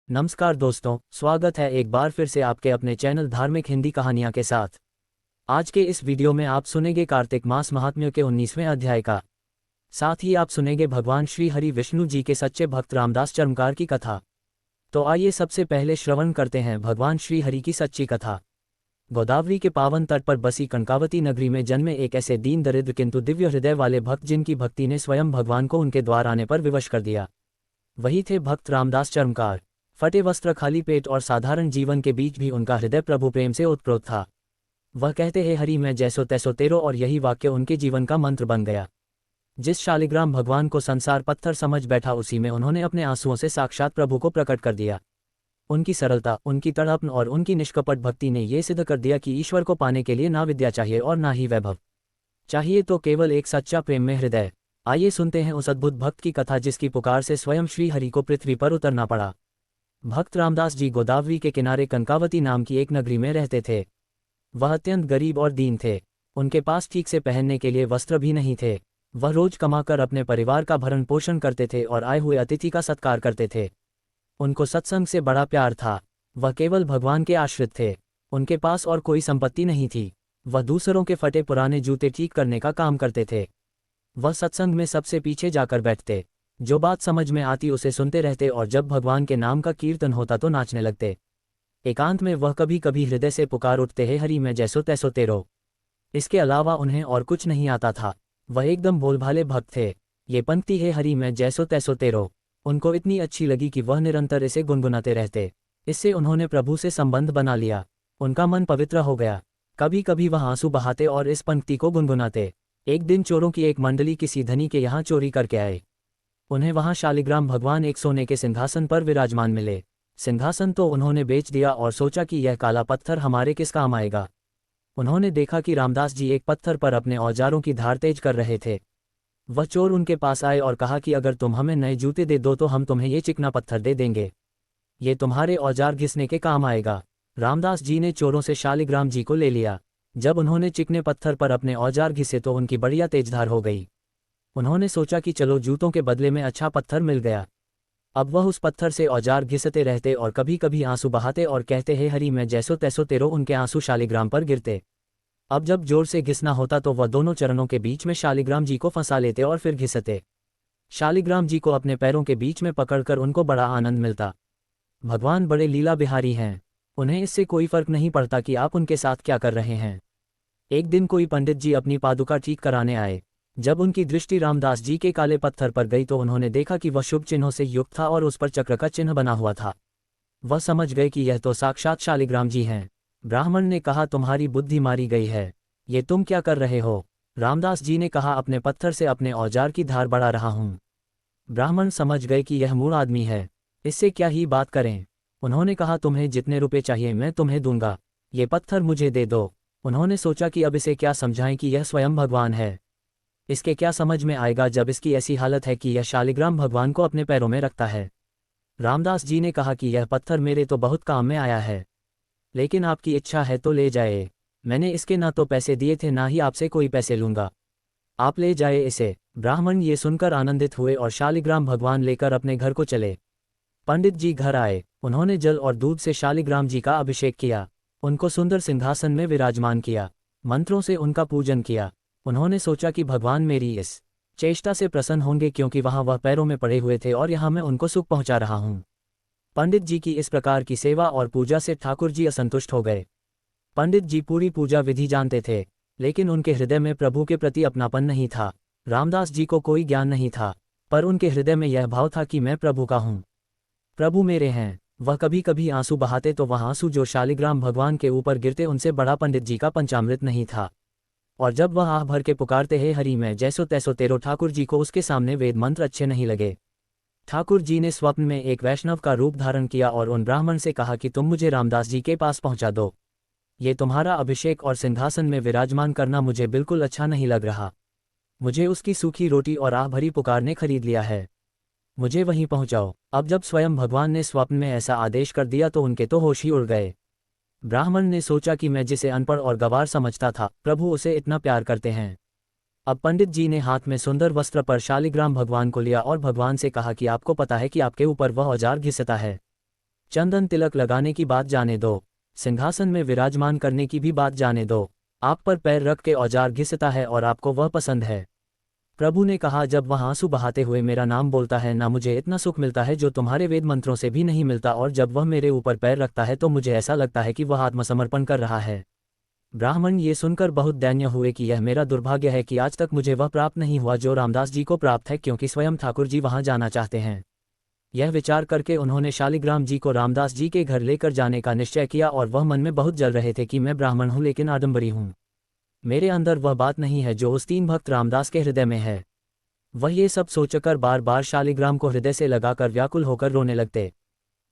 नमस्कार दोस्तों, स्वागत है एक बार फिर से आपके अपने चैनल धार्मिक हिंदी कहानियां के साथ। आज के इस वीडियो में आप सुनेंगे कार्तिक मास महात्म्य के 19वें अध्याय का। साथ ही आप सुनेंगे भगवान श्री हरि विष्णु जी के सच्चे भक्त रामदास चर्मकार की कथा। तो आइए सबसे पहले श्रवण करते हैं भगवान श्री हरि की सच्ची कथा। गोदावरी के पावन तट पर बसी कनकावती नगरी में जन्मे एक ऐसे दीन दरिद्र किंतु दिव्य हृदय वाले भक्त जिनकी भक्ति ने स्वयं भगवान को उनके द्वार आने पर विवश कर दिया। वही थे भक्त रामदास चर्मकार। फटे वस्त्र, खाली पेट और साधारण जीवन के बीच भी उनका हृदय प्रभु प्रेम से ओतप्रोत था। वह कहते हे हरि मैं जैसो तैसो तेरो, और यही वाक्य उनके जीवन का मंत्र बन गया। जिस शालिग्राम भगवान को संसार पत्थर समझ बैठा, उसी में उन्होंने अपने आंसुओं से साक्षात प्रभु को प्रकट कर दिया। उनकी सरलता, उनकी तड़पन और उनकी निष्कपट भक्ति ने ये सिद्ध कर दिया कि ईश्वर को पाने के लिए ना विद्या चाहिए और ना ही वैभव चाहिए, तो केवल एक सच्चा प्रेम में हृदय। आइए सुनते हैं उस अद्भुत भक्त की कथा जिसकी पुकार से स्वयं श्री हरि को पृथ्वी पर उतरना पड़ा। भक्त रामदास जी गोदावरी के किनारे कनकावती नाम की एक नगरी में रहते थे। वह अत्यंत गरीब और दीन थे। उनके पास ठीक से पहनने के लिए वस्त्र भी नहीं थे। वह रोज कमाकर अपने परिवार का भरण पोषण करते थे और आए हुए अतिथि का सत्कार करते थे। उनको सत्संग से बड़ा प्यार था। वह केवल भगवान के आश्रित थे। उनके पास और कोई संपत्ति नहीं थी। वह दूसरों के फटे पुराने जूते ठीक करने का काम करते थे। वह सत्संग में सबसे पीछे जाकर बैठते। जो बात समझ में आती उसे सुनते रहते और जब भगवान के नाम का कीर्तन होता तो नाचने लगते। एकांत में वह कभी कभी हृदय से पुकार उठते हे हरि मैं जैसो तैसो तेरो। इसके अलावा उन्हें और कुछ नहीं आता था। वह एकदम भोलभाले भक्त थे। ये पंक्ति हे हरि मैं जैसो तैसो तेरो उनको इतनी अच्छी लगी कि वह निरंतर इसे गुनगुनाते रहते। इससे उन्होंने प्रभु से संबंध बना लिया। उनका मन पवित्र हो गया। कभी कभी वह आंसू बहाते और इस पंक्ति को गुनगुनाते। एक दिन चोरों की एक मंडली किसी धनी के यहाँ चोरी करके आए। उन्हें वहां शालिग्राम भगवान एक सोने के सिंहासन पर विराजमान मिले। सिंहासन तो उन्होंने बेच दिया और सोचा कि यह काला पत्थर हमारे किस काम आएगा। उन्होंने देखा कि रामदास जी एक पत्थर पर अपने औजारों की धार तेज कर रहे थे। वह चोर उनके पास आए और कहा कि अगर तुम हमें नए जूते दे दो तो हम तुम्हें ये चिकना पत्थर दे देंगे। ये तुम्हारे औजार घिसने के काम आएगा। रामदास जी ने चोरों से शालिग्राम जी को ले लिया। जब उन्होंने चिकने पत्थर पर अपने औजार घिसे तो उनकी बढ़िया तेजधार हो गई। उन्होंने सोचा कि चलो जूतों के बदले में अच्छा पत्थर मिल गया। अब वह उस पत्थर से औजार घिसते रहते और कभी कभी आंसू बहाते और कहते हे हरि मैं जैसो तैसो तेरो। उनके आंसू शालिग्राम पर गिरते। अब जब जोर से घिसना होता तो वह दोनों चरणों के बीच में शालिग्राम जी को फंसा लेते और फिर घिसते। शालिग्राम जी को अपने पैरों के बीच में पकड़कर उनको बड़ा आनंद मिलता। भगवान बड़े लीला बिहारी हैं। उन्हें इससे कोई फर्क नहीं पड़ता कि आप उनके साथ क्या कर रहे हैं। एक दिन कोई पंडित जी अपनी पादुका ठीक कराने आए। जब उनकी दृष्टि रामदास जी के काले पत्थर पर गई तो उन्होंने देखा कि वह शुभ चिन्हों से युक्त था और उस पर चक्र का चिन्ह बना हुआ था। वह समझ गए कि यह तो साक्षात शालिग्राम जी हैं। ब्राह्मण ने कहा तुम्हारी बुद्धि मारी गई है, ये तुम क्या कर रहे हो। रामदास जी ने कहा अपने पत्थर से अपने औजार की धार बढ़ा रहा हूँ। ब्राह्मण समझ गए कि यह मूढ़ आदमी है, इससे क्या ही बात करें। उन्होंने कहा तुम्हें जितने रुपए चाहिए मैं तुम्हें दूंगा, ये पत्थर मुझे दे दो। उन्होंने सोचा कि अब इसे क्या समझाएं कि यह स्वयं भगवान है। इसके क्या समझ में आएगा जब इसकी ऐसी हालत है कि यह शालिग्राम भगवान को अपने पैरों में रखता है। रामदास जी ने कहा कि यह पत्थर मेरे तो बहुत काम में आया है, लेकिन आपकी इच्छा है तो ले जाए। मैंने इसके ना तो पैसे दिए थे ना ही आपसे कोई पैसे लूंगा, आप ले जाए इसे। ब्राह्मण ये सुनकर आनंदित हुए और शालिग्राम भगवान लेकर अपने घर को चले। पंडित जी घर आए। उन्होंने जल और दूध से शालिग्राम जी का अभिषेक किया। उनको सुंदर सिंहासन में विराजमान किया। मंत्रों से उनका पूजन किया। उन्होंने सोचा कि भगवान मेरी इस चेष्टा से प्रसन्न होंगे क्योंकि वहां वह पैरों में पड़े हुए थे और यहां मैं उनको सुख पहुंचा रहा हूं। पंडित जी की इस प्रकार की सेवा और पूजा से ठाकुर जी असंतुष्ट हो गए। पंडित जी पूरी पूजा विधि जानते थे, लेकिन उनके हृदय में प्रभु के प्रति अपनापन नहीं था। रामदास जी को कोई ज्ञान नहीं था, पर उनके हृदय में यह भाव था कि मैं प्रभु का हूँ, प्रभु मेरे हैं। वह कभी कभी आंसू बहाते तो वह आंसू जो शालिग्राम भगवान के ऊपर गिरते उनसे बड़ा पंडित जी का पंचामृत नहीं था। और जब वह आह भर के पुकारते हे हरि मैं जैसो तैसो तेरो, ठाकुर जी को उसके सामने वेद मंत्र अच्छे नहीं लगे। ठाकुर जी ने स्वप्न में एक वैष्णव का रूप धारण किया और उन ब्राह्मण से कहा कि तुम मुझे रामदास जी के पास पहुंचा दो। ये तुम्हारा अभिषेक और सिंहासन में विराजमान करना मुझे बिल्कुल अच्छा नहीं लग रहा। मुझे उसकी सूखी रोटी और आह भरी पुकार ने खरीद लिया है, मुझे वहीं पहुंचाओ। अब जब स्वयं भगवान ने स्वप्न में ऐसा आदेश कर दिया तो उनके तो होश ही उड़ गए। ब्राह्मण ने सोचा कि मैं जिसे अनपढ़ और गंवार समझता था, प्रभु उसे इतना प्यार करते हैं। अब पंडित जी ने हाथ में सुंदर वस्त्र पर शालिग्राम भगवान को लिया और भगवान से कहा कि आपको पता है कि आपके ऊपर वह औजार घिसता है। चंदन तिलक लगाने की बात जाने दो, सिंहासन में विराजमान करने की भी बात जाने दो, आप पर पैर रख के औजार घिसता है और आपको वह पसंद है। प्रभु ने कहा, जब वह आंसू बहाते हुए मेरा नाम बोलता है ना, मुझे इतना सुख मिलता है जो तुम्हारे वेद मंत्रों से भी नहीं मिलता, और जब वह मेरे ऊपर पैर रखता है तो मुझे ऐसा लगता है कि वह आत्मसमर्पण कर रहा है। ब्राह्मण ये सुनकर बहुत दैन्य हुए कि यह मेरा दुर्भाग्य है कि आज तक मुझे वह प्राप्त नहीं हुआ जो रामदास जी को प्राप्त है, क्योंकि स्वयं ठाकुर जी वहां जाना चाहते हैं। यह विचार करके उन्होंने शालिग्राम जी को रामदास जी के घर लेकर जाने का निश्चय किया, और वह मन में बहुत जल रहे थे कि मैं ब्राह्मण हूँ लेकिन आडंबरी हूँ, मेरे अंदर वह बात नहीं है जो उस 3 भक्त रामदास के हृदय में है। वह ये सब सोचकर बार बार शालिग्राम को हृदय से लगाकर व्याकुल होकर रोने लगते।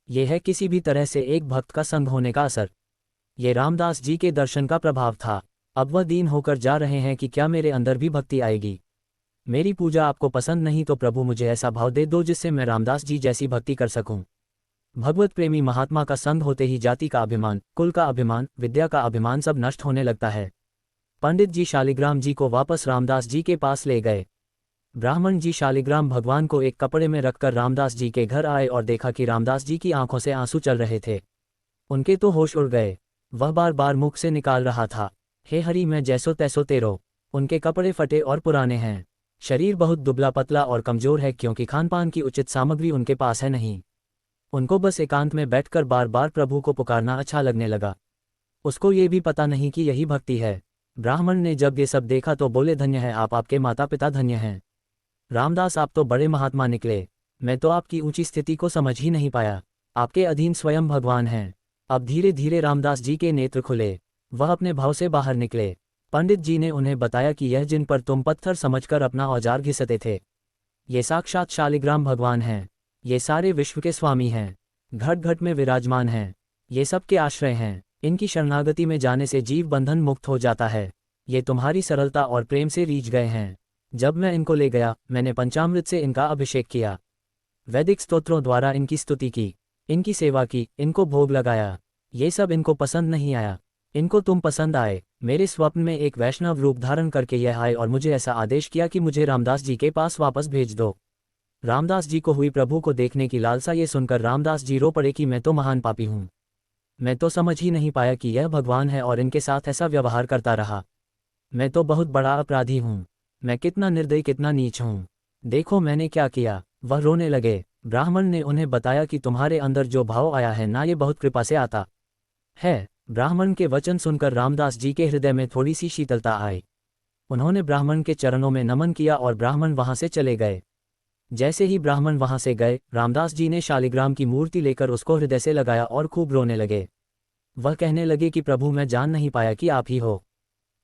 ये है किसी भी तरह से एक भक्त का संग होने का असर। ये रामदास जी के दर्शन का प्रभाव था। अब वह दीन होकर जा रहे हैं कि क्या मेरे अंदर भी भक्ति आएगी। मेरी पूजा आपको पसंद नहीं तो प्रभु मुझे ऐसा भाव दे दो जिससे मैं रामदास जी जैसी भक्ति कर सकूं। भगवत प्रेमी महात्मा का संग होते ही जाति का अभिमान, कुल का अभिमान, विद्या का अभिमान सब नष्ट होने लगता है। पंडित जी शालिग्राम जी को वापस रामदास जी के पास ले गए। ब्राह्मण जी शालिग्राम भगवान को एक कपड़े में रखकर रामदास जी के घर आए और देखा कि रामदास जी की आंखों से आंसू चल रहे थे। उनके तो होश उड़ गए। वह बार बार मुख से निकाल रहा था, हे हरि मैं जैसो तैसो तेरो। उनके कपड़े फटे और पुराने हैं, शरीर बहुत दुबला पतला और कमजोर है, क्योंकि खानपान की उचित सामग्री उनके पास है नहीं। उनको बस एकांत में बैठकर बार बार प्रभु को पुकारना अच्छा लगने लगा। उसको ये भी पता नहीं कि यही भक्ति है। ब्राह्मण ने जब ये सब देखा तो बोले, धन्य है आप, आपके माता पिता धन्य हैं। रामदास आप तो बड़े महात्मा निकले, मैं तो आपकी ऊंची स्थिति को समझ ही नहीं पाया। आपके अधीन स्वयं भगवान हैं। अब धीरे धीरे रामदास जी के नेत्र खुले, वह अपने भाव से बाहर निकले। पंडित जी ने उन्हें बताया कि यह जिन पर तुम पत्थर समझकर अपना औजार घिसते थे, ये साक्षात शालिग्राम भगवान हैं। ये सारे विश्व के स्वामी हैं, घट घट में विराजमान हैं, ये सबके आश्रय हैं। इनकी शरणागति में जाने से जीव बंधन मुक्त हो जाता है। ये तुम्हारी सरलता और प्रेम से रीझ गए हैं। जब मैं इनको ले गया, मैंने पंचामृत से इनका अभिषेक किया, वैदिक स्तोत्रों द्वारा इनकी स्तुति की, इनकी सेवा की, इनको भोग लगाया। ये सब इनको पसंद नहीं आया, इनको तुम पसंद आए। मेरे स्वप्न में एक वैष्णव रूप धारण करके यह आए और मुझे ऐसा आदेश किया कि मुझे रामदास जी के पास वापस भेज दो। रामदास जी को हुई प्रभु को देखने की लालसा, ये सुनकर रामदास जी रो पड़े कि मैं तो महान पापी हूँ। मैं तो समझ ही नहीं पाया कि यह भगवान है और इनके साथ ऐसा व्यवहार करता रहा। मैं तो बहुत बड़ा अपराधी हूँ। मैं कितना निर्दयी, कितना नीच हूँ। देखो मैंने क्या किया। वह रोने लगे। ब्राह्मण ने उन्हें बताया कि तुम्हारे अंदर जो भाव आया है ना, ये बहुत कृपा से आता है। ब्राह्मण के वचन सुनकर रामदास जी के हृदय में थोड़ी सी शीतलता आई। उन्होंने ब्राह्मण के चरणों में नमन किया और ब्राह्मण वहां से चले गए। जैसे ही ब्राह्मण वहां से गए, रामदास जी ने शालिग्राम की मूर्ति लेकर उसको हृदय से लगाया और खूब रोने लगे। वह कहने लगे कि प्रभु मैं जान नहीं पाया कि आप ही हो।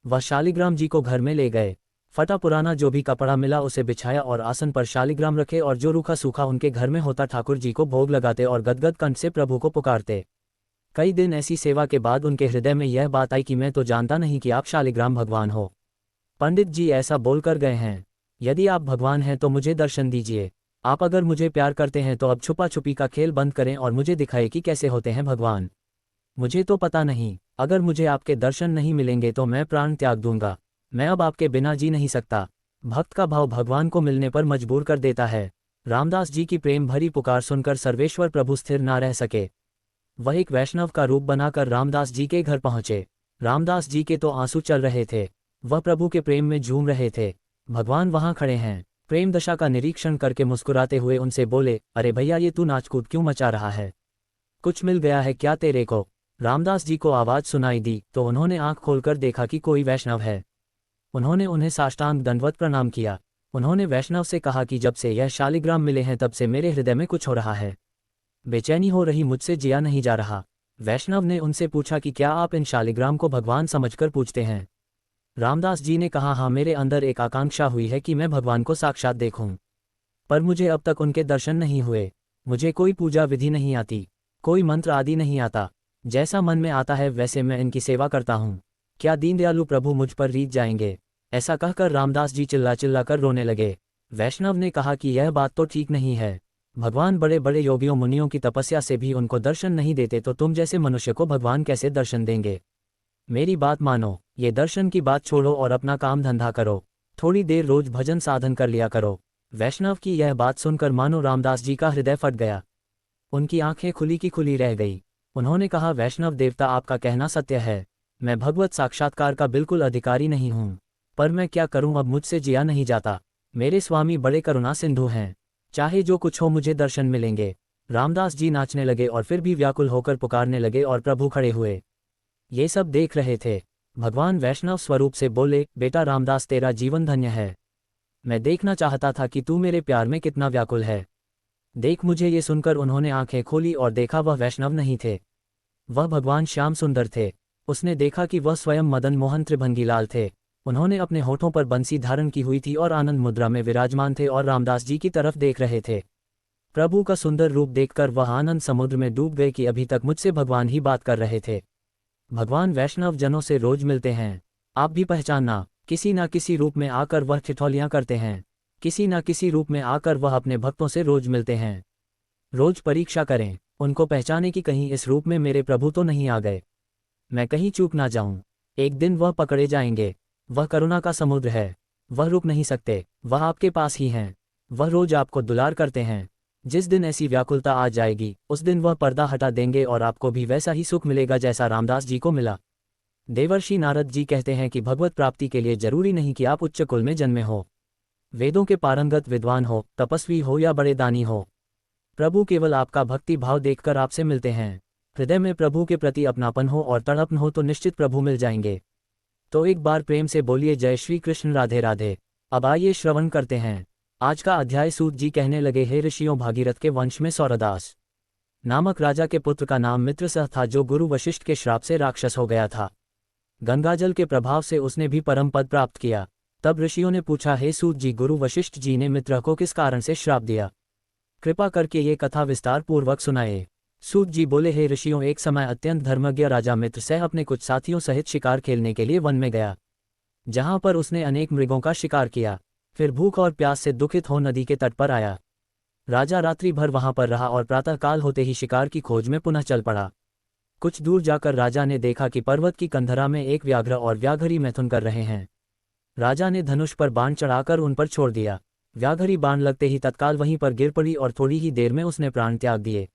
वह शालिग्राम जी को घर में ले गए। फटा पुराना जो भी कपड़ा मिला उसे बिछाया और आसन पर शालिग्राम रखे, और जो रूखा सूखा उनके घर में होता ठाकुर जी को भोग लगाते और गदगद कंठ से प्रभु को पुकारते। कई दिन ऐसी सेवा के बाद उनके हृदय में यह बात आई कि मैं तो जानता नहीं कि आप शालिग्राम भगवान हो। पंडित जी ऐसा बोलकर गए हैं, यदि आप भगवान हैं तो मुझे दर्शन दीजिए। आप अगर मुझे प्यार करते हैं तो अब छुपा छुपी का खेल बंद करें और मुझे दिखाए कि कैसे होते हैं भगवान। मुझे तो पता नहीं, अगर मुझे आपके दर्शन नहीं मिलेंगे तो मैं प्राण त्याग दूंगा। मैं अब आपके बिना जी नहीं सकता। भक्त का भाव भगवान को मिलने पर मजबूर कर देता है। रामदास जी की प्रेम भरी पुकार सुनकर सर्वेश्वर प्रभु स्थिर ना रह सके। वह एक वैष्णव का रूप बनाकर रामदास जी के घर पहुंचे। रामदास जी के तो आंसू चल रहे थे, वह प्रभु के प्रेम में झूम रहे थे। भगवान वहां खड़े हैं। प्रेम दशा का निरीक्षण करके मुस्कुराते हुए उनसे बोले, अरे भैया ये तू नाचकूद क्यों मचा रहा है? कुछ मिल गया है क्या तेरे को? रामदास जी को आवाज सुनाई दी तो उन्होंने आंख खोलकर देखा कि कोई वैष्णव है। उन्होंने उन्हें साष्टांग दंडवत प्रणाम किया। उन्होंने वैष्णव से कहा कि जब से यह शालिग्राम मिले हैं तब से मेरे हृदय में कुछ हो रहा है, बेचैनी हो रही, मुझसे जिया नहीं जा रहा। वैष्णव ने उनसे पूछा कि क्या आप इन शालिग्राम को भगवान समझकर पूछते हैं? रामदास जी ने कहा, हाँ मेरे अंदर एक आकांक्षा हुई है कि मैं भगवान को साक्षात देखूं, पर मुझे अब तक उनके दर्शन नहीं हुए। मुझे कोई पूजा विधि नहीं आती, कोई मंत्र आदि नहीं आता। जैसा मन में आता है वैसे मैं इनकी सेवा करता हूँ। क्या दीनदयालु प्रभु मुझ पर रीझ जाएंगे? ऐसा कहकर रामदास जी चिल्ला चिल्ला कर रोने लगे। वैष्णव ने कहा कि यह बात तो ठीक नहीं है। भगवान बड़े बड़े योगियों मुनियों की तपस्या से भी उनको दर्शन नहीं देते तो तुम जैसे मनुष्य को भगवान कैसे दर्शन देंगे? मेरी बात मानो, ये दर्शन की बात छोड़ो और अपना काम धंधा करो। थोड़ी देर रोज भजन साधन कर लिया करो। वैष्णव की यह बात सुनकर मानो रामदास जी का हृदय फट गया। उनकी आंखें खुली की खुली रह गई। उन्होंने कहा, वैष्णव देवता, आपका कहना सत्य है। मैं भगवत साक्षात्कार का बिल्कुल अधिकारी नहीं हूँ, पर मैं क्या करूँ, अब मुझसे जिया नहीं जाता। मेरे स्वामी बड़े करुणा सिंधु हैं, चाहे जो कुछ हो मुझे दर्शन मिलेंगे। रामदास जी नाचने लगे और फिर भी व्याकुल होकर पुकारने लगे और प्रभु खड़े हुए। ये सब देख रहे थे। भगवान वैष्णव स्वरूप से बोले, बेटा रामदास, तेरा जीवन धन्य है। मैं देखना चाहता था कि तू मेरे प्यार में कितना व्याकुल है। देख मुझे। ये सुनकर उन्होंने आंखें खोली और देखा वह वैष्णव नहीं थे, वह भगवान श्याम सुंदर थे। उसने देखा कि वह स्वयं मदन मोहन त्रिभंगीलाल थे। उन्होंने अपने होठों पर बंसी धारण की हुई थी और आनंद मुद्रा में विराजमान थे और रामदास जी की तरफ देख रहे थे। प्रभु का सुंदर रूप देखकर वह आनंद समुद्र में डूब गए कि अभी तक मुझसे भगवान ही बात कर रहे थे। भगवान वैष्णव जनों से रोज मिलते हैं, आप भी पहचानना। किसी न किसी रूप में आकर वह ठिठोलियां करते हैं, किसी न किसी रूप में आकर वह अपने भक्तों से रोज मिलते हैं। रोज परीक्षा करें, उनको पहचाने कि कहीं इस रूप में मेरे प्रभु तो नहीं आ गए, मैं कहीं चूक ना जाऊं। एक दिन वह पकड़े जाएंगे। वह करुणा का समुद्र है, वह रुक नहीं सकते, वह आपके पास ही हैं, वह रोज आपको दुलार करते हैं। जिस दिन ऐसी व्याकुलता आ जाएगी, उस दिन वह पर्दा हटा देंगे और आपको भी वैसा ही सुख मिलेगा जैसा रामदास जी को मिला। देवर्षि नारद जी कहते हैं कि भगवत प्राप्ति के लिए जरूरी नहीं कि आप उच्च कुल में जन्मे हो, वेदों के पारंगत विद्वान हो, तपस्वी हो या बड़े दानी हो। प्रभु केवल आपका भक्ति भाव देखकर आपसे मिलते हैं। हृदय में प्रभु के प्रति अपनापन हो और तड़पन हो तो निश्चित प्रभु मिल जाएंगे। तो एक बार प्रेम से बोलिए, जय श्री कृष्ण, राधे राधे। अब आइए श्रवण करते हैं आज का अध्याय। सूत जी कहने लगे, हे ऋषियों, भागीरथ के वंश में सौरदास नामक राजा के पुत्र का नाम मित्रसह था, जो गुरु वशिष्ठ के श्राप से राक्षस हो गया था। गंगाजल के प्रभाव से उसने भी परम पद प्राप्त किया। तब ऋषियों ने पूछा, हे सूत जी, गुरु वशिष्ठ जी ने मित्र को किस कारण से श्राप दिया? कृपा करके ये कथा विस्तार पूर्वक सुनाए। सूत जी बोले, हे ऋषियों, एक समय अत्यंत धर्मज्ञ राजा मित्रसेन अपने कुछ साथियों सहित शिकार खेलने के लिए वन में गया, जहां पर उसने अनेक मृगों का शिकार किया। फिर भूख और प्यास से दुखित हो नदी के तट पर आया। राजा रात्रि भर वहां पर रहा और प्रातःकाल होते ही शिकार की खोज में पुनः चल पड़ा। कुछ दूर जाकर राजा ने देखा कि पर्वत की कंधरा में एक व्याघ्र और व्याघरी मैथुन कर रहे हैं। राजा ने धनुष पर बाण चढ़ाकर उन पर छोड़ दिया। व्याघरी बाण लगते ही तत्काल वहीं पर गिर पड़ी और थोड़ी ही देर में उसने प्राण त्याग दिए।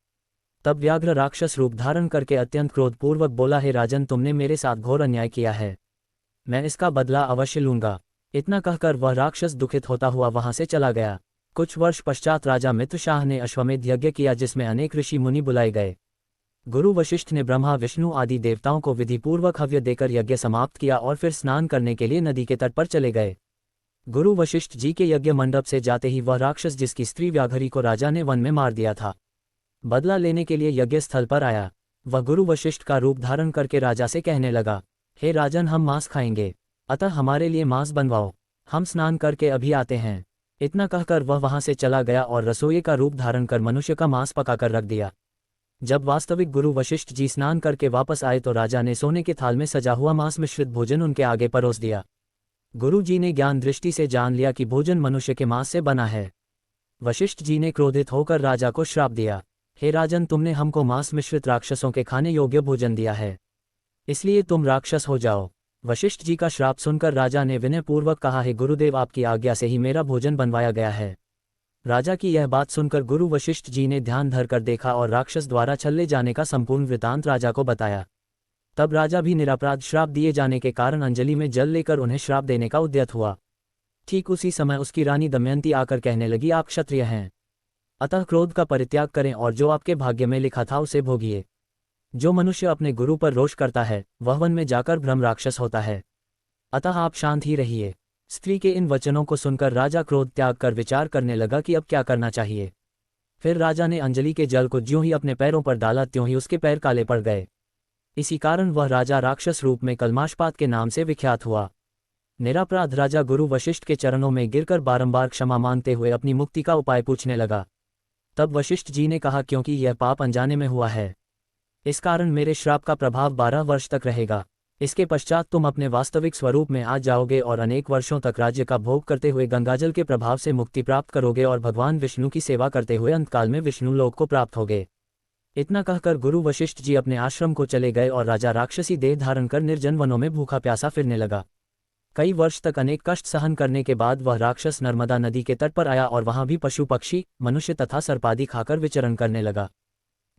तब व्याघ्र राक्षस रूप धारण करके अत्यंत क्रोधपूर्वक बोला, हे राजन, तुमने मेरे साथ घोर अन्याय किया है, मैं इसका बदला अवश्य लूंगा। इतना कहकर वह राक्षस दुखित होता हुआ वहां से चला गया। कुछ वर्ष पश्चात राजा मित्रशाह ने अश्वमेध यज्ञ किया, जिसमें अनेक ऋषि मुनि बुलाए गए। गुरु वशिष्ठ ने ब्रह्मा विष्णु आदि देवताओं को विधिपूर्वक हव्य देकर यज्ञ समाप्त किया और फिर स्नान करने के लिए नदी के तट पर चले गए। गुरु वशिष्ठ जी के यज्ञ मंडप से जाते ही वह राक्षस, जिसकी स्त्री व्याघरी को राजा ने वन में मार दिया था, बदला लेने के लिए यज्ञ स्थल पर आया। वह गुरु वशिष्ठ का रूप धारण करके राजा से कहने लगा, हे राजन, हम मांस खाएंगे, अतः हमारे लिए मांस बनवाओ, हम स्नान करके अभी आते हैं। इतना कहकर वह वहां से चला गया और रसोई का रूप धारण कर मनुष्य का मांस पकाकर रख दिया। जब वास्तविक गुरु वशिष्ठ जी स्नान करके वापस आए तो राजा ने सोने के थाल में सजा हुआ मांस मिश्रित भोजन उनके आगे परोस दिया। गुरु जी ने ज्ञान दृष्टि से जान लिया कि भोजन मनुष्य के मांस से बना है। वशिष्ठ जी ने क्रोधित होकर राजा को श्राप दिया, हे राजन, तुमने हमको मांस मिश्रित राक्षसों के खाने योग्य भोजन दिया है, इसलिए तुम राक्षस हो जाओ। वशिष्ठ जी का श्राप सुनकर राजा ने विनयपूर्वक कहा, हे गुरुदेव, आपकी आज्ञा से ही मेरा भोजन बनवाया गया है। राजा की यह बात सुनकर गुरु वशिष्ठ जी ने ध्यान धरकर देखा और राक्षस द्वारा छल्ले जाने का संपूर्ण वृतांत राजा को बताया। तब राजा भी निरपराध श्राप दिए जाने के कारण अंजलि में जल लेकर उन्हें श्राप देने का उद्यत हुआ। ठीक उसी समय उसकी रानी दमयंती आकर कहने लगी, आप क्षत्रिय हैं, अतः क्रोध का परित्याग करें और जो आपके भाग्य में लिखा था उसे भोगिए। जो मनुष्य अपने गुरु पर रोष करता है वह वन में जाकर ब्रह्म राक्षस होता है, अतः आप शांत ही रहिए। स्त्री के इन वचनों को सुनकर राजा क्रोध त्याग कर विचार करने लगा कि अब क्या करना चाहिए। फिर राजा ने अंजलि के जल को ज्यों ही अपने पैरों पर डाला त्यों ही उसके पैर काले पड़ गए। इसी कारण वह राजा राक्षस रूप में कलमाशपात के नाम से विख्यात हुआ। निरपराध राजा गुरु वशिष्ठ के चरणों में गिरकर बारंबार क्षमा मांगते हुए अपनी मुक्ति का उपाय पूछने लगा। तब वशिष्ठ जी ने कहा, क्योंकि यह पाप अनजाने में हुआ है, इस कारण मेरे श्राप का प्रभाव 12 वर्ष तक रहेगा। इसके पश्चात तुम अपने वास्तविक स्वरूप में आ जाओगे और अनेक वर्षों तक राज्य का भोग करते हुए गंगाजल के प्रभाव से मुक्ति प्राप्त करोगे और भगवान विष्णु की सेवा करते हुए अंतकाल में विष्णु लोक को प्राप्त होगे। इतना कहकर गुरु वशिष्ठ जी अपने आश्रम को चले गए और राजा राक्षसी देह धारण कर निर्जन वनों में भूखा प्यासा फिरने लगा। कई वर्ष तक अनेक कष्ट सहन करने के बाद वह राक्षस नर्मदा नदी के तट पर आया और वहां भी पशु पक्षी, मनुष्य तथा सर्पादि खाकर विचरण करने लगा।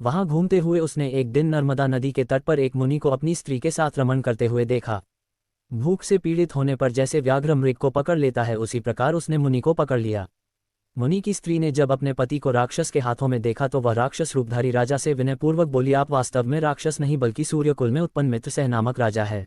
वहां घूमते हुए उसने एक दिन नर्मदा नदी के तट पर एक मुनि को अपनी स्त्री के साथ रमण करते हुए देखा। भूख से पीड़ित होने पर जैसे व्याघ्र मृग को पकड़ लेता है उसी प्रकार उसने मुनि को पकड़ लिया। मुनि की स्त्री ने जब अपने पति को राक्षस के हाथों में देखा तो वह राक्षस रूपधारी राजा से विनयपूर्वक बोली, आप वास्तव में राक्षस नहीं बल्कि सूर्यकुल में उत्पन्न मित्रसेन नामक राजा है।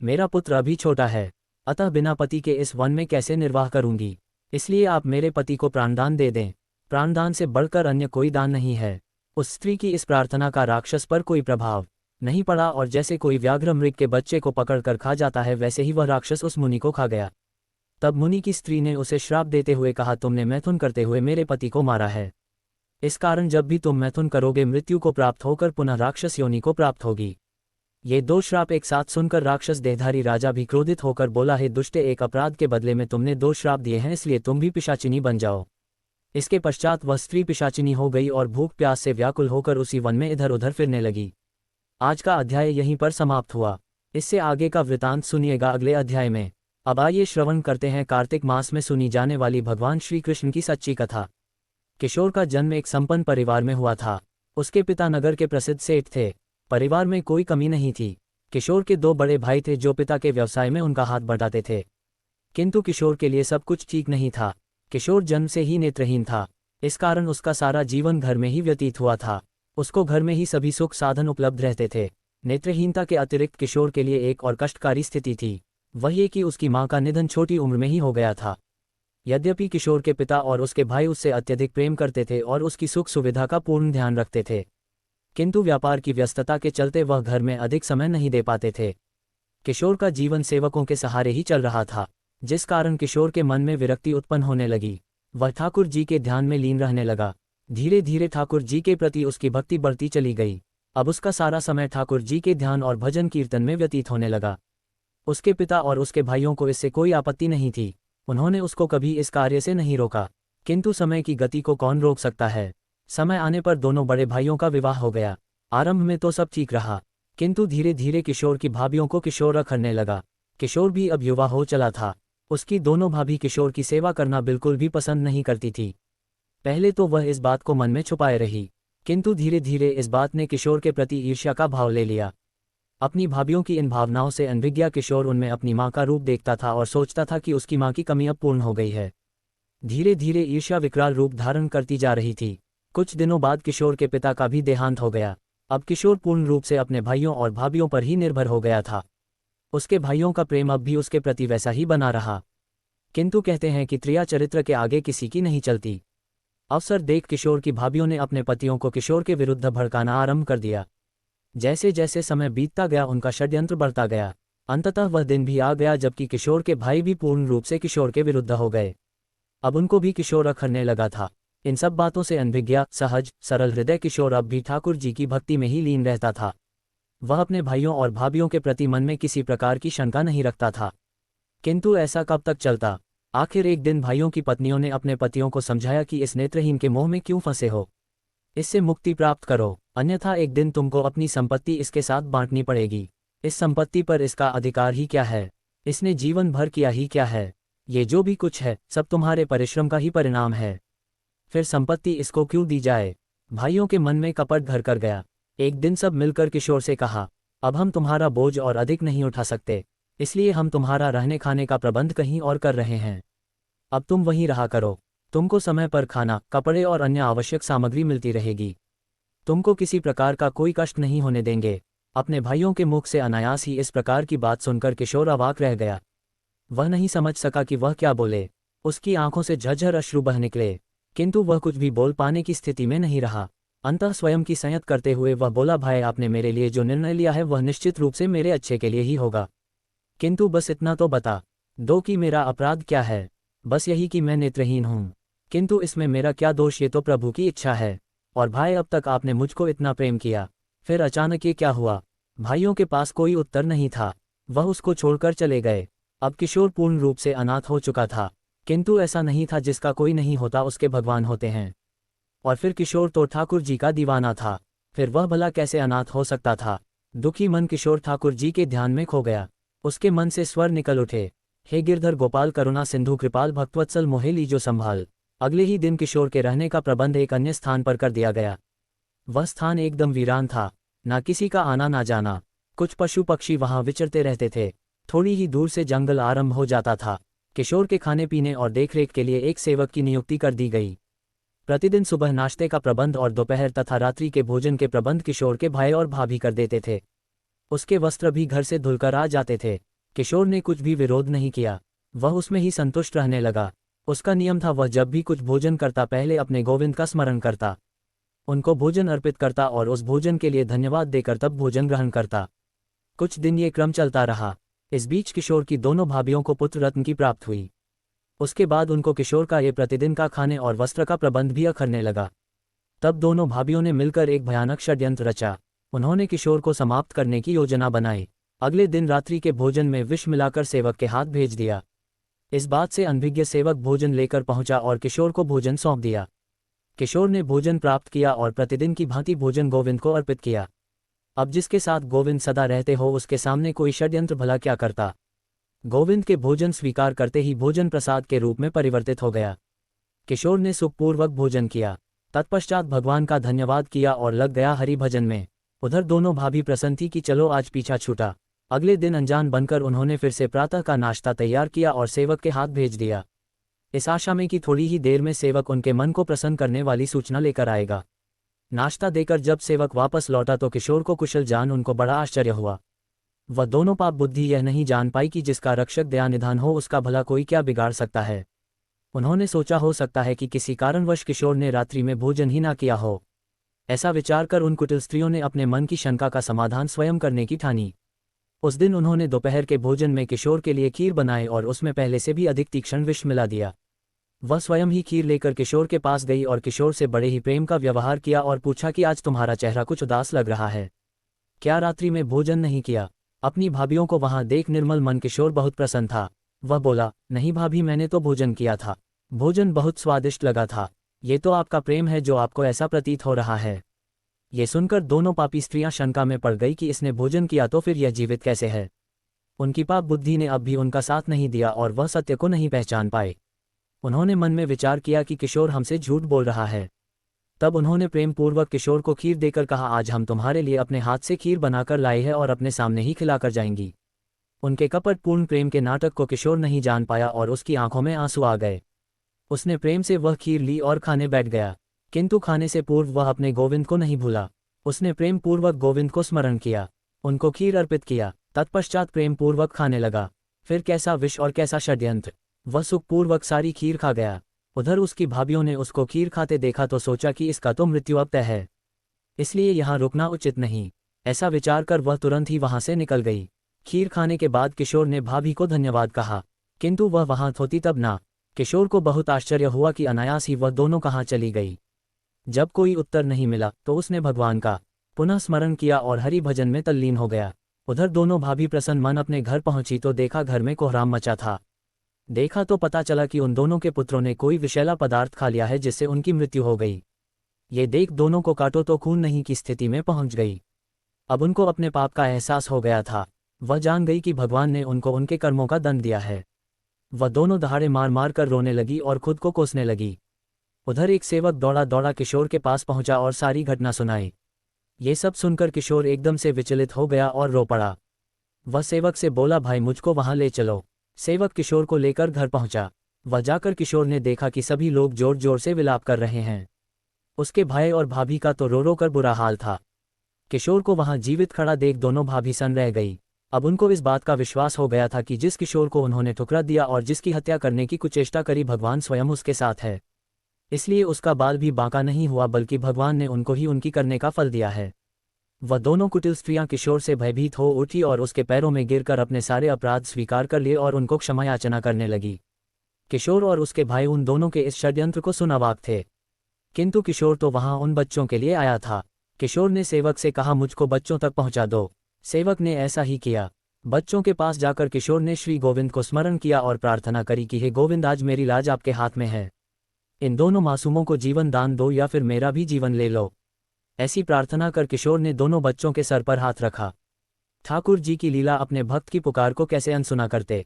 मेरा पुत्र अभी छोटा है, अतः बिना पति के इस वन में कैसे निर्वाह करूंगी, इसलिए आप मेरे पति को प्राणदान दे दें। प्राणदान से बढ़कर अन्य कोई दान नहीं है। उस स्त्री की इस प्रार्थना का राक्षस पर कोई प्रभाव नहीं पड़ा और जैसे कोई व्याघ्र मृग के बच्चे को पकड़कर खा जाता है वैसे ही वह राक्षस उस मुनि को खा गया। तब मुनि की स्त्री ने उसे श्राप देते हुए कहा, तुमने मैथुन करते हुए मेरे पति को मारा है। इस कारण जब भी तुम मैथुन करोगे मृत्यु को प्राप्त होकर पुनः राक्षस योनि को प्राप्त होगी। ये दो श्राप एक साथ सुनकर राक्षस देहधारी राजा भी क्रोधित होकर बोला, हे दुष्टे, एक अपराध के बदले में तुमने दो श्राप दिए हैं, इसलिए तुम भी पिशाचिनी बन जाओ। इसके पश्चात वह स्त्री पिशाचिनी हो गई और भूख प्यास से व्याकुल होकर उसी वन में इधर उधर फिरने लगी। आज का अध्याय यहीं पर समाप्त हुआ। इससे आगे का वृतांत सुनिएगा अगले अध्याय में। अब आइए श्रवण करते हैं कार्तिक मास में सुनी जाने वाली भगवान श्री कृष्ण की सच्ची कथा। किशोर का जन्म एक संपन्न परिवार में हुआ था। उसके पिता नगर के प्रसिद्ध सेठ थे। परिवार में कोई कमी नहीं थी। किशोर के दो बड़े भाई थे जो पिता के व्यवसाय में उनका हाथ बटाते थे, किंतु किशोर के लिए सब कुछ ठीक नहीं था। किशोर जन्म से ही नेत्रहीन था, इस कारण उसका सारा जीवन घर में ही व्यतीत हुआ था। उसको घर में ही सभी सुख साधन उपलब्ध रहते थे। नेत्रहीनता के अतिरिक्त किशोर के लिए एक और कष्टकारी स्थिति थी, वह ये कि उसकी मां का निधन छोटी उम्र में ही हो गया था। यद्यपि किशोर के पिता और उसके भाई उससे अत्यधिक प्रेम करते थे और उसकी सुख सुविधा का पूर्ण ध्यान रखते थे, किंतु व्यापार की व्यस्तता के चलते वह घर में अधिक समय नहीं दे पाते थे। किशोर का जीवन सेवकों के सहारे ही चल रहा था, जिस कारण किशोर के मन में विरक्ति उत्पन्न होने लगी। वह ठाकुर जी के ध्यान में लीन रहने लगा। धीरे धीरे ठाकुर जी के प्रति उसकी भक्ति बढ़ती चली गई। अब उसका सारा समय ठाकुर जी के ध्यान और भजन कीर्तन में व्यतीत होने लगा। उसके पिता और उसके भाइयों को इससे कोई आपत्ति नहीं थी। उन्होंने उसको कभी इस कार्य से नहीं रोका, किंतु समय की गति को कौन रोक सकता है। समय आने पर दोनों बड़े भाइयों का विवाह हो गया। आरंभ में तो सब ठीक रहा, किंतु धीरे धीरे किशोर की भाभियों को किशोर अखरने लगा। किशोर भी अब युवा हो चला था। उसकी दोनों भाभी किशोर की सेवा करना बिल्कुल भी पसंद नहीं करती थी। पहले तो वह इस बात को मन में छुपाए रही, किंतु धीरे धीरे इस बात ने किशोर के प्रति ईर्ष्या का भाव ले लिया। अपनी भाभियों की इन भावनाओं से अनभिज्ञ किशोर उनमें अपनी मां का रूप देखता था और सोचता था कि उसकी मां की कमी अब पूर्ण हो गई है। धीरे धीरे ईर्ष्या विकराल रूप धारण करती जा रही थी। कुछ दिनों बाद किशोर के पिता का भी देहांत हो गया। अब किशोर पूर्ण रूप से अपने भाइयों और भाभियों पर ही निर्भर हो गया था। उसके भाइयों का प्रेम अब भी उसके प्रति वैसा ही बना रहा, किंतु कहते हैं कि त्रिया चरित्र के आगे किसी की नहीं चलती। अवसर देख किशोर की भाभियों ने अपने पतियों को किशोर के विरुद्ध भड़काना आरंभ कर दिया। जैसे जैसे समय बीतता गया उनका षड्यंत्र बढ़ता गया। अंततः वह दिन भी आ गया जबकि किशोर के भाई भी पूर्ण रूप से किशोर के विरुद्ध हो गए। अब उनको भी किशोर अखरने लगा था। इन सब बातों से अनभिज्ञ, सहज, सरल हृदय किशोर अब भी ठाकुर जी की भक्ति में ही लीन रहता था। वह अपने भाइयों और भाभियों के प्रति मन में किसी प्रकार की शंका नहीं रखता था। किंतु ऐसा कब तक चलता। आखिर एक दिन भाइयों की पत्नियों ने अपने पतियों को समझाया कि इस नेत्रहीन के मोह में क्यों फंसे हो, इससे मुक्ति प्राप्त करो, अन्यथा एक दिन तुमको अपनी संपत्ति इसके साथ बांटनी पड़ेगी। इस संपत्ति पर इसका अधिकार ही क्या है, इसने जीवन भर किया ही क्या है, ये जो भी कुछ है सब तुम्हारे परिश्रम का ही परिणाम है, फिर संपत्ति इसको क्यों दी जाए। भाइयों के मन में कपट घर कर गया। एक दिन सब मिलकर किशोर से कहा, अब हम तुम्हारा बोझ और अधिक नहीं उठा सकते, इसलिए हम तुम्हारा रहने खाने का प्रबंध कहीं और कर रहे हैं। अब तुम वहीं रहा करो, तुमको समय पर खाना, कपड़े और अन्य आवश्यक सामग्री मिलती रहेगी। तुमको किसी प्रकार का कोई कष्ट नहीं होने देंगे। अपने भाइयों के मुख से अनायास ही इस प्रकार की बात सुनकर किशोर अवाक रह गया। वह नहीं समझ सका कि वह क्या बोले। उसकी आंखों से झरझर अश्रु बह निकले, किंतु वह कुछ भी बोल पाने की स्थिति में नहीं रहा। अंततः स्वयं की संयत करते हुए वह बोला, भाई आपने मेरे लिए जो निर्णय लिया है वह निश्चित रूप से मेरे अच्छे के लिए ही होगा, किंतु बस इतना तो बता दो कि मेरा अपराध क्या है। बस यही कि मैं नेत्रहीन हूँ, किंतु इसमें मेरा क्या दोष, ये तो प्रभु की इच्छा है। और भाई अब तक आपने मुझको इतना प्रेम किया, फिर अचानक ये क्या हुआ। भाइयों के पास कोई उत्तर नहीं था, वह उसको छोड़कर चले गए। अब किशोर पूर्ण रूप से अनाथ हो चुका था, किंतु ऐसा नहीं था जिसका कोई नहीं होता उसके भगवान होते हैं। और फिर किशोर तो ठाकुर जी का दीवाना था, फिर वह भला कैसे अनाथ हो सकता था। दुखी मन किशोर ठाकुर जी के ध्यान में खो गया। उसके मन से स्वर निकल उठे, हे गिरधर गोपाल करुणा सिंधु कृपाल भक्तवत्सल मोहे लीजो संभाल। अगले ही दिन किशोर के रहने का प्रबंध एक अन्य स्थान पर कर दिया गया। वह स्थान एकदम वीरान था, ना किसी का आना ना जाना। कुछ पशु पक्षी वहां विचरते रहते थे। थोड़ी ही दूर से जंगल आरंभ हो जाता था। किशोर के खाने पीने और देखरेख के लिए एक सेवक की नियुक्ति कर दी गई। प्रतिदिन सुबह नाश्ते का प्रबंध और दोपहर तथा रात्रि के भोजन के प्रबंध किशोर के भाई और भाभी कर देते थे। उसके वस्त्र भी घर से धुलकर आ जाते थे। किशोर ने कुछ भी विरोध नहीं किया, वह उसमें ही संतुष्ट रहने लगा। उसका नियम था, वह जब भी कुछ भोजन करता पहले अपने गोविंद का स्मरण करता, उनको भोजन अर्पित करता और उस भोजन के लिए धन्यवाद देकर तब भोजन ग्रहण करता। कुछ दिन ये क्रम चलता रहा। इस बीच किशोर की दोनों भाभियों को पुत्र रत्न की प्राप्त हुई। उसके बाद उनको किशोर का ये प्रतिदिन का खाने और वस्त्र का प्रबंध भी अखरने लगा। तब दोनों भाभियों ने मिलकर एक भयानक षड्यंत्र रचा। उन्होंने किशोर को समाप्त करने की योजना बनाई। अगले दिन रात्रि के भोजन में विष मिलाकर सेवक के हाथ भेज दिया। इस बात से अनभिज्ञ सेवक भोजन लेकर पहुंचा और किशोर को भोजन सौंप दिया। किशोर ने भोजन प्राप्त किया और प्रतिदिन की भांति भोजन गोविंद को अर्पित किया। अब जिसके साथ गोविंद सदा रहते हो उसके सामने कोई षड्यंत्र भला क्या करता। गोविंद के भोजन स्वीकार करते ही भोजन प्रसाद के रूप में परिवर्तित हो गया। किशोर ने सुखपूर्वक भोजन किया, तत्पश्चात भगवान का धन्यवाद किया और लग गया हरि भजन में। उधर दोनों भाभी प्रसन्न थी कि चलो आज पीछा छूटा। अगले दिन अनजान बनकर उन्होंने फिर से प्रातः का नाश्ता तैयार किया और सेवक के हाथ भेज दिया, इस आशा में कि थोड़ी ही देर में सेवक उनके मन को प्रसन्न करने वाली सूचना लेकर आएगा। नाश्ता देकर जब सेवक वापस लौटा तो किशोर को कुशल जान उनको बड़ा आश्चर्य हुआ। वह दोनों पाप बुद्धि यह नहीं जान पाई कि जिसका रक्षक दयानिधान हो उसका भला कोई क्या बिगाड़ सकता है। उन्होंने सोचा हो सकता है कि किसी कारणवश किशोर ने रात्रि में भोजन ही ना किया हो। ऐसा विचार कर उन कुटिल स्त्रियों ने अपने मन की शंका का समाधान स्वयं करने की ठानी। उस दिन उन्होंने दोपहर के भोजन में किशोर के लिए खीर बनाई और उसमें पहले से भी अधिक तीक्ष्ण विष मिला दिया। वह स्वयं ही खीर लेकर किशोर के पास गई और किशोर से बड़े ही प्रेम का व्यवहार किया और पूछा कि आज तुम्हारा चेहरा कुछ उदास लग रहा है, क्या रात्रि में भोजन नहीं किया। अपनी भाभियों को वहां देख निर्मल मन किशोर बहुत प्रसन्न था। वह बोला, नहीं भाभी, मैंने तो भोजन किया था, भोजन बहुत स्वादिष्ट लगा था। ये तो आपका प्रेम है जो आपको ऐसा प्रतीत हो रहा है। ये सुनकर दोनों पापी स्त्रियां शंका में पड़ गई कि इसने भोजन किया तो फिर यह जीवित कैसे है। उनकी पाप बुद्धि ने अब भी उनका साथ नहीं दिया और वह सत्य को नहीं पहचान पाए। उन्होंने मन में विचार किया कि किशोर हमसे झूठ बोल रहा है। तब उन्होंने प्रेम पूर्वक किशोर को खीर देकर कहा, आज हम तुम्हारे लिए अपने हाथ से खीर बनाकर लाए हैं और अपने सामने ही खिलाकर जाएंगी। उनके कपटपूर्ण प्रेम के नाटक को किशोर नहीं जान पाया और उसकी आंखों में आंसू आ गए। उसने प्रेम से वह खीर ली और खाने बैठ गया, किंतु खाने से पूर्व वह अपने गोविंद को नहीं भूला। उसने प्रेम पूर्वक गोविंद को स्मरण किया, उनको खीर अर्पित किया, तत्पश्चात प्रेम पूर्वक खाने लगा। फिर कैसा विष और कैसा षड्यंत्र, वह सुखपूर्वक सारी खीर खा गया। उधर उसकी भाभियों ने उसको खीर खाते देखा तो सोचा कि इसका तो मृत्यु अब तय है, इसलिए यहाँ रुकना उचित नहीं। ऐसा विचार कर वह तुरंत ही वहां से निकल गई। खीर खाने के बाद किशोर ने भाभी को धन्यवाद कहा, किंतु वह वहां होती तब ना। किशोर को बहुत आश्चर्य हुआ कि अनायास ही वह दोनों कहाँ चली गई। जब कोई उत्तर नहीं मिला तो उसने भगवान का पुनः स्मरण किया और हरि भजन में तल्लीन हो गया। उधर दोनों भाभी प्रसन्न मन अपने घर पहुंची तो देखा घर में कोहराम मचा था। देखा तो पता चला कि उन दोनों के पुत्रों ने कोई विषैला पदार्थ खा लिया है जिससे उनकी मृत्यु हो गई। ये देख दोनों को काटो तो खून नहीं की स्थिति में पहुंच गई। अब उनको अपने पाप का एहसास हो गया था। वह जान गई कि भगवान ने उनको उनके कर्मों का दंड दिया है। वह दोनों दहाड़े मार मार कर रोने लगी और खुद को कोसने लगी। उधर एक सेवक दौड़ा दौड़ा किशोर के पास पहुंचा और सारी घटना सुनाई। ये सब सुनकर किशोर एकदम से विचलित हो गया और रो पड़ा। वह सेवक से बोला, भाई मुझको वहां ले चलो। सेवक किशोर को लेकर घर पहुंचा। वह जाकर किशोर ने देखा कि सभी लोग जोर जोर से विलाप कर रहे हैं। उसके भाई और भाभी का तो रो रो कर बुरा हाल था। किशोर को वहां जीवित खड़ा देख दोनों भाभी सन रह गई। अब उनको इस बात का विश्वास हो गया था कि जिस किशोर को उन्होंने ठुकरा दिया और जिसकी हत्या करने की कुचेष्टा करी, भगवान स्वयं उसके साथ है। इसलिए उसका बाल भी बांका नहीं हुआ, बल्कि भगवान ने उनको ही उनकी करने का फल दिया है। वह दोनों कुटिल स्त्रियां किशोर से भयभीत हो उठी और उसके पैरों में गिरकर अपने सारे अपराध स्वीकार कर लिए और उनको क्षमा याचना करने लगी। किशोर और उसके भाई उन दोनों के इस षड्यंत्र को सुन अवाक थे, किंतु किशोर तो वहां उन बच्चों के लिए आया था। किशोर ने सेवक से कहा, मुझको बच्चों तक पहुंचा दो। सेवक ने ऐसा ही किया। बच्चों के पास जाकर किशोर ने श्री गोविंद को स्मरण किया और प्रार्थना करी कि हे गोविंद, आज मेरी लाज आपके हाथ में है। इन दोनों मासूमों को जीवन दान दो या फिर मेरा भी जीवन ले लो। ऐसी प्रार्थना कर किशोर ने दोनों बच्चों के सर पर हाथ रखा। ठाकुर जी की लीला अपने भक्त की पुकार को कैसे अनसुना करते।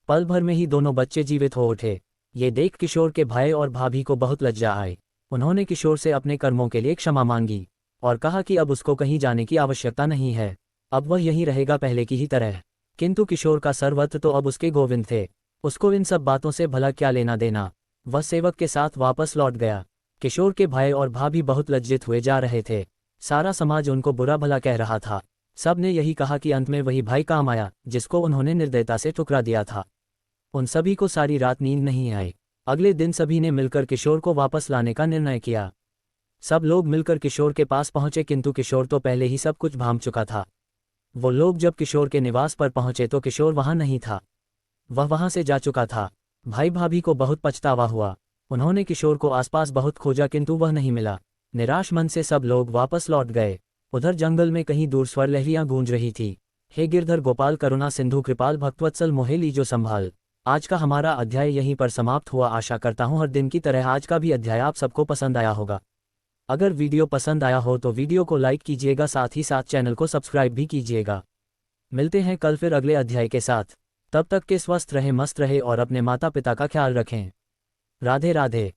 पल भर में ही दोनों बच्चे जीवित हो उठे। ये देख किशोर के भाई और भाभी को बहुत लज्जा आई। उन्होंने किशोर से अपने कर्मों के लिए क्षमा मांगी। और कहा कि अब उसको कहीं जाने की आवश्यकता नहीं है, अब वह यहीं रहेगा पहले की ही तरह। किंतु किशोर का सर्वत्र तो अब उसके गोविंद थे, उसको इन सब बातों से भला क्या लेना देना। वह सेवक के साथ वापस लौट गया। किशोर के भाई और भाभी बहुत लज्जित हुए जा रहे थे, सारा समाज उनको बुरा भला कह रहा था। सब ने यही कहा कि अंत में वही भाई काम आया जिसको उन्होंने निर्दयता से ठुकरा दिया था। उन सभी को सारी रात नींद नहीं आई। अगले दिन सभी ने मिलकर किशोर को वापस लाने का निर्णय किया। सब लोग मिलकर किशोर के पास पहुंचे, किंतु किशोर तो पहले ही सब कुछ भांप चुका था। वो लोग जब किशोर के निवास पर पहुंचे तो किशोर वहां नहीं था, वह वहां से जा चुका था। भाई भाभी को बहुत पछतावा हुआ। उन्होंने किशोर को आसपास बहुत खोजा किंतु वह नहीं मिला। निराश मन से सब लोग वापस लौट गए। उधर जंगल में कहीं दूर स्वर लहरियां गूंज रही थी। हे गिरधर गोपाल करुणा सिंधु कृपाल भक्तवत्सल मोहे लीजो संभाल। आज का हमारा अध्याय यहीं पर समाप्त हुआ। आशा करता हूं हर दिन की तरह आज का भी अध्याय आप सबको पसंद आया होगा। अगर वीडियो पसंद आया हो तो वीडियो को लाइक कीजिएगा, साथ ही साथ चैनल को सब्सक्राइब भी कीजिएगा। मिलते हैं कल फिर अगले अध्याय के साथ। तब तक के स्वस्थ रहे, मस्त रहे और अपने माता पिता का ख्याल रखें। राधे राधे।